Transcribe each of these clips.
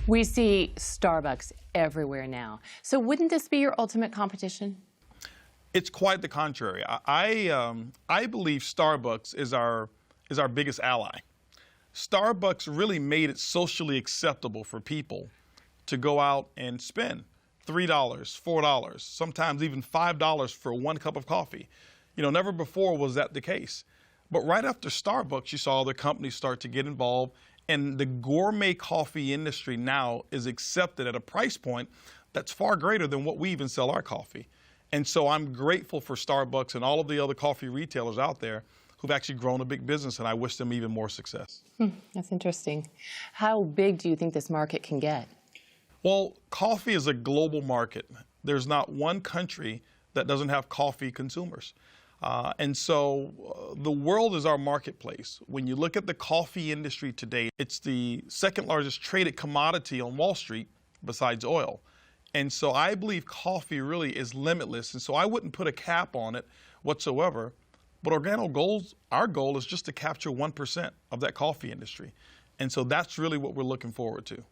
We see Starbucks everywhere now. So wouldn't this be your ultimate competition? It's quite the contrary. I believe Starbucks is our biggest ally. Starbucks really made it socially acceptable for people to go out and spend $3, $4, sometimes even $5 for one cup of coffee. Never before was that the case. But right after Starbucks, you saw other companies start to get involved, and the gourmet coffee industry now is accepted at a price point that's far greater than what we even sell our coffee. And so I'm grateful for Starbucks and all of the other coffee retailers out there who've actually grown a big business, and I wish them even more success. That's interesting. How big do you think this market can get? Well, coffee is a global market. There's not one country that doesn't have coffee consumers. And so the world is our marketplace. When you look at the coffee industry today, it's the second largest traded commodity on Wall Street besides oil. And so I believe coffee really is limitless. And so I wouldn't put a cap on it whatsoever. But Organo Gold, our goal is just to capture 1% of that coffee industry. And so that's really what we're looking forward to.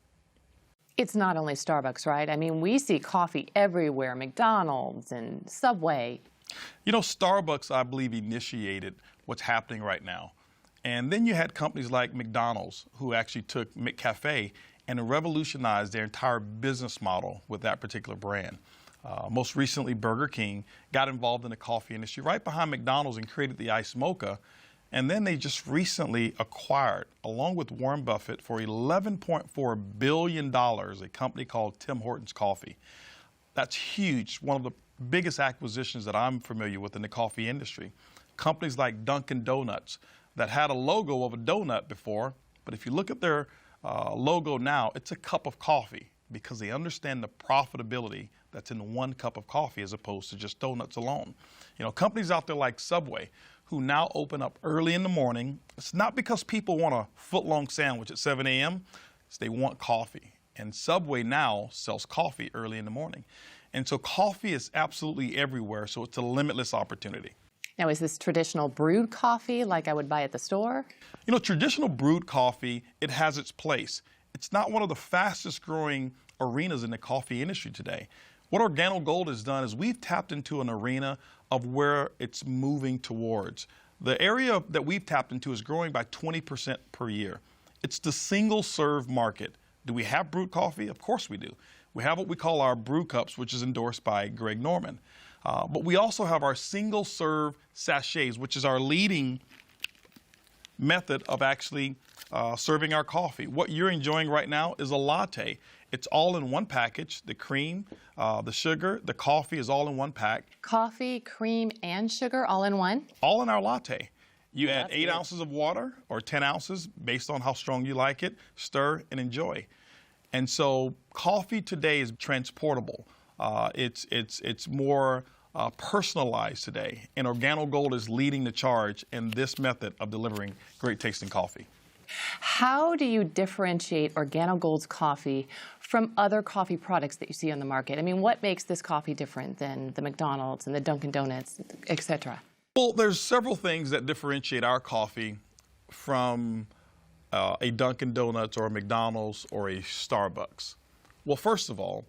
It's not only Starbucks, right? I mean, we see coffee everywhere, McDonald's and Subway. Starbucks, I believe, initiated what's happening right now. And then you had companies like McDonald's who actually took McCafe and revolutionized their entire business model with that particular brand. Most recently, Burger King got involved in the coffee industry right behind McDonald's and created the Iced Mocha. And then they just recently acquired, along with Warren Buffett, for $11.4 billion, a company called Tim Hortons Coffee. That's huge, one of the biggest acquisitions that I'm familiar with in the coffee industry. Companies like Dunkin' Donuts that had a logo of a donut before, but if you look at their logo now, it's a cup of coffee because they understand the profitability that's in one cup of coffee as opposed to just donuts alone. Companies out there like Subway who now open up early in the morning. It's not because people want a foot-long sandwich at 7 a.m. It's they want coffee. And Subway now sells coffee early in the morning. And so coffee is absolutely everywhere, so it's a limitless opportunity. Now, is this traditional brewed coffee like I would buy at the store? Traditional brewed coffee, it has its place. It's not one of the fastest growing arenas in the coffee industry today. What Organo Gold has done is we've tapped into an arena of where it's moving towards. The area that we've tapped into is growing by 20% per year. It's the single serve market. Do we have brewed coffee? Of course we do. We have what we call our brew cups, which is endorsed by Greg Norman. But we also have our single serve sachets, which is our leading method of actually serving our coffee. What you're enjoying right now is a latte. It's all in one package. The cream, the sugar, the coffee is all in one pack. Coffee, cream, and sugar all in one? All in our latte. You add That's 8 good. ounces of water or 10 ounces based on how strong you like it, stir and enjoy. And so coffee today is transportable. It's more personalized today, and Organo Gold is leading the charge in this method of delivering great tasting coffee. How do you differentiate Organo Gold's coffee from other coffee products that you see on the market? I mean, what makes this coffee different than the McDonald's and the Dunkin' Donuts, et cetera? Well, there's several things that differentiate our coffee from a Dunkin' Donuts or a McDonald's or a Starbucks. Well, first of all,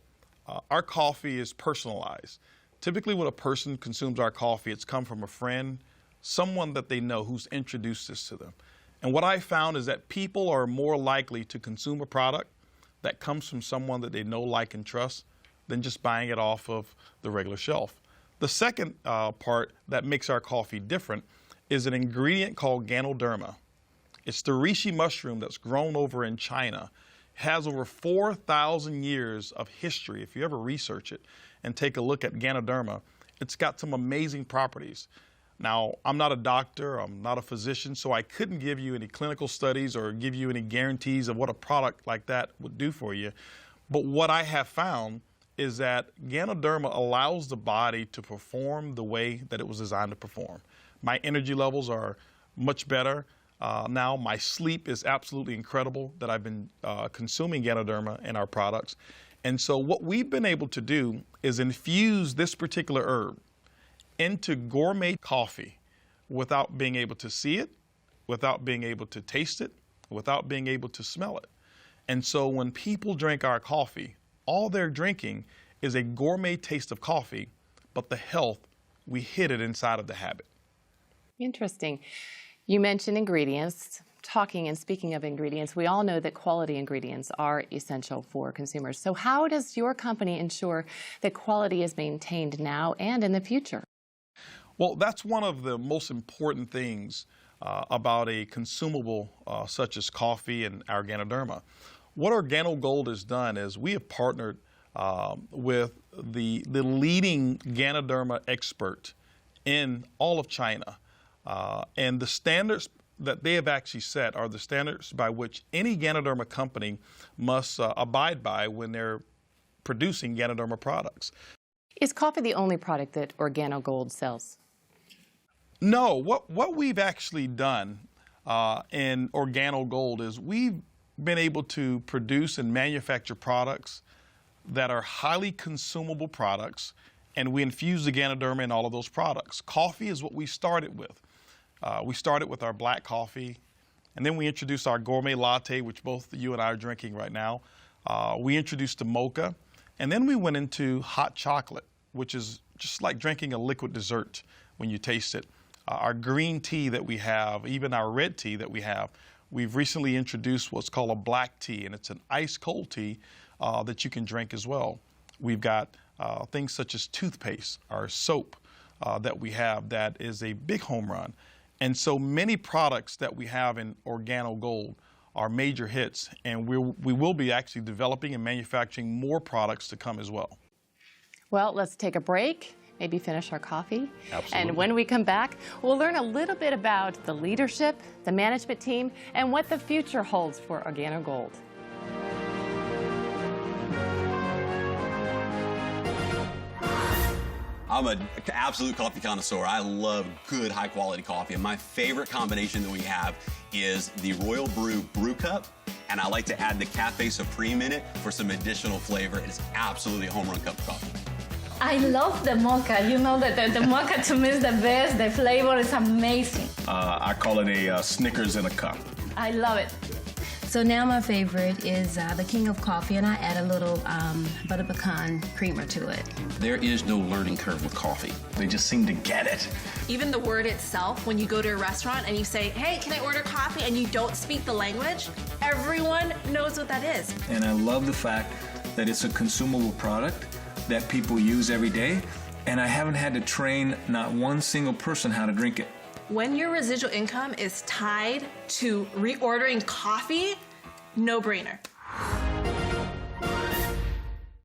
our coffee is personalized. Typically when a person consumes our coffee, it's come from a friend, someone that they know who's introduced this to them. And what I found is that people are more likely to consume a product that comes from someone that they know, like, and trust than just buying it off of the regular shelf. The second part that makes our coffee different is an ingredient called Ganoderma. It's the reishi mushroom that's grown over in China. It has over 4,000 years of history. If you ever research it and take a look at Ganoderma, it's got some amazing properties. Now, I'm not a doctor, I'm not a physician, so I couldn't give you any clinical studies or give you any guarantees of what a product like that would do for you. But what I have found is that Ganoderma allows the body to perform the way that it was designed to perform. My energy levels are much better. Now my sleep is absolutely incredible that I've been consuming Ganoderma in our products. And so what we've been able to do is infuse this particular herb into gourmet coffee without being able to see it, without being able to taste it, without being able to smell it. And so when people drink our coffee, all they're drinking is a gourmet taste of coffee, but the health, we hid it inside of the habit. Interesting. You mentioned ingredients. Talking and speaking of ingredients, we all know that quality ingredients are essential for consumers. So how does your company ensure that quality is maintained now and in the future? Well, that's one of the most important things about a consumable such as coffee and our Ganoderma. What Organo Gold has done is we have partnered with the leading Ganoderma expert in all of China. And the standards that they have actually set are the standards by which any Ganoderma company must abide by when they're producing Ganoderma products. Is coffee the only product that Organo Gold sells? No, what we've actually done in Organo Gold is we've been able to produce and manufacture products that are highly consumable products, and we infuse the Ganoderma in all of those products. Coffee is what we started with. We started with our black coffee, and then we introduced our gourmet latte, which both you and I are drinking right now. We introduced the mocha, and then we went into hot chocolate, which is just like drinking a liquid dessert when you taste it. Our green tea that we have, even our red tea that we have, we've recently introduced what's called a black tea, and it's an ice cold tea that you can drink as well. We've got things such as toothpaste, our soap that we have that is a big home run. And so many products that we have in Organo Gold are major hits, and we will be actually developing and manufacturing more products to come as well. Well, let's take a break, maybe finish our coffee. Absolutely. And when we come back, we'll learn a little bit about the leadership, the management team, and what the future holds for Organo Gold. I'm an absolute coffee connoisseur. I love good, high-quality coffee, and my favorite combination that we have is the Royal Brew Cup, and I like to add the Cafe Supreme in it for some additional flavor. It is absolutely a home run cup of coffee. I love the mocha. You know that the mocha to me is the best. The flavor is amazing. I call it a Snickers in a cup. I love it. So now my favorite is the King of Coffee, and I add a little butter pecan creamer to it. There is no learning curve with coffee. They just seem to get it. Even the word itself, when you go to a restaurant and you say, hey, can I order coffee, and you don't speak the language, everyone knows what that is. And I love the fact that it's a consumable product that people use every day, and I haven't had to train not one single person how to drink it. When your residual income is tied to reordering coffee, no brainer.